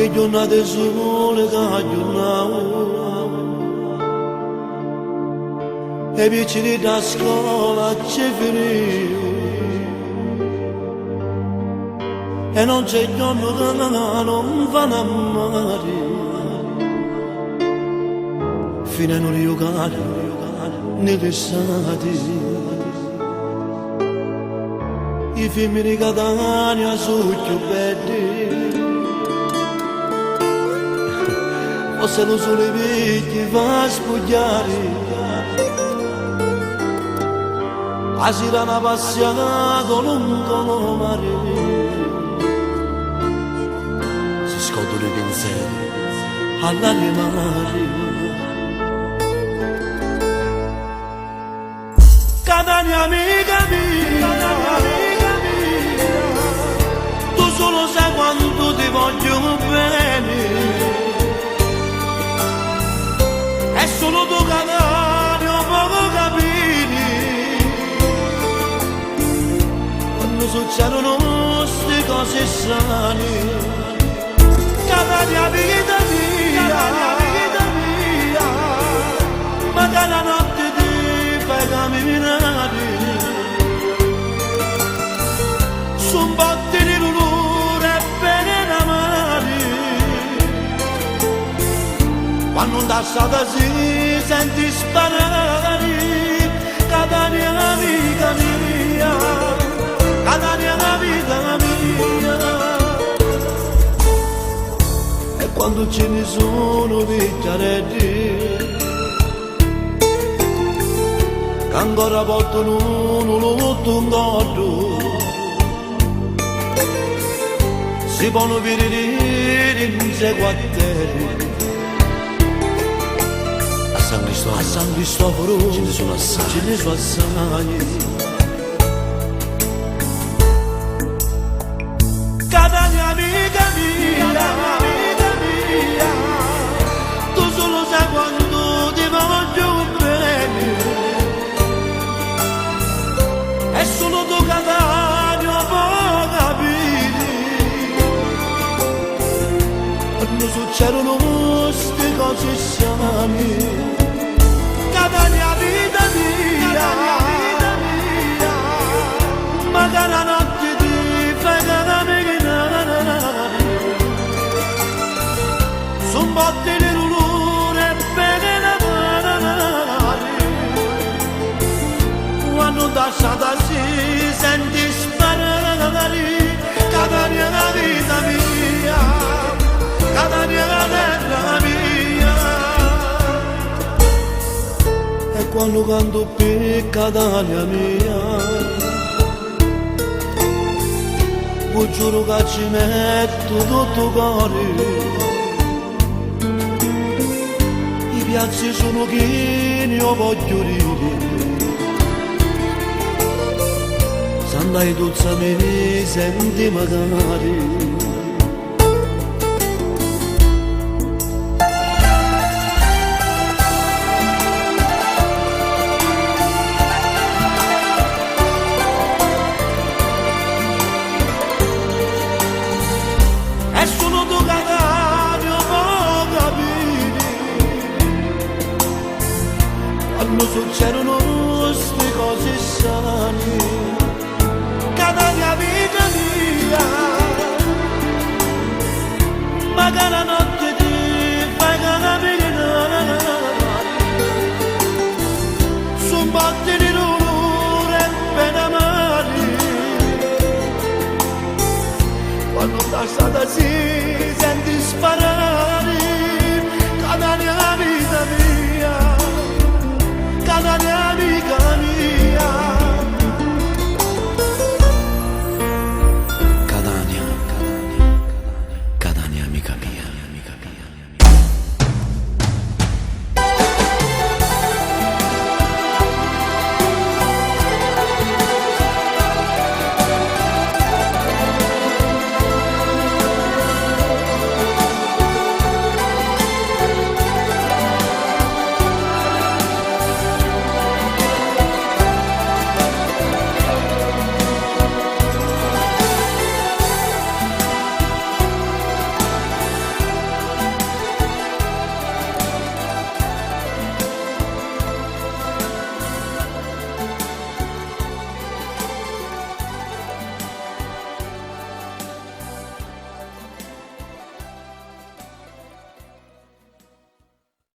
che giornate sole caglionavo e piccini da scuola ci finivo e non c'è giorno che non vanno a mare fino a non giocare nell'estate i film di Catania sono più belli forse lo sole vecchi fa spogliare a sirena passiata lungo mare si scoprono i pensieri all'anima mare Catania amica mia tu solo sai quanto ti voglio bene è solo tu Catania poco capiti quando succedono queste cose strane Catania vita mia magari la notte ti fai camminare su un botte di dolore e bene d'amare quando un tassata si senti sparare Catania amica mia Catania amica mia e quando ce ne sono vecchiaretti che ancora portano un lutto un gordo si possono vedere in sei quartieri a San Cristoforo ce ne sono assai Catania amica mia tu solo sai quando ti voglio bene è solo tu Catania può capire quando succedono queste cose strane Catania vita mia magari la notte ti fai camminare su un botte di dolore e bene d'amare quando tassata si senti sparare Catania la vita mia Catania la terra mia e quando canto per Catania mia vi giuro che ci metto tutto cuore i piazzi sono pieni io voglio dire se andai tuzza mi senti magari quando succedono queste cose strane Catania vita mia magari la notte ti fai camminare su un botte di dolore e bene amare quando la strada si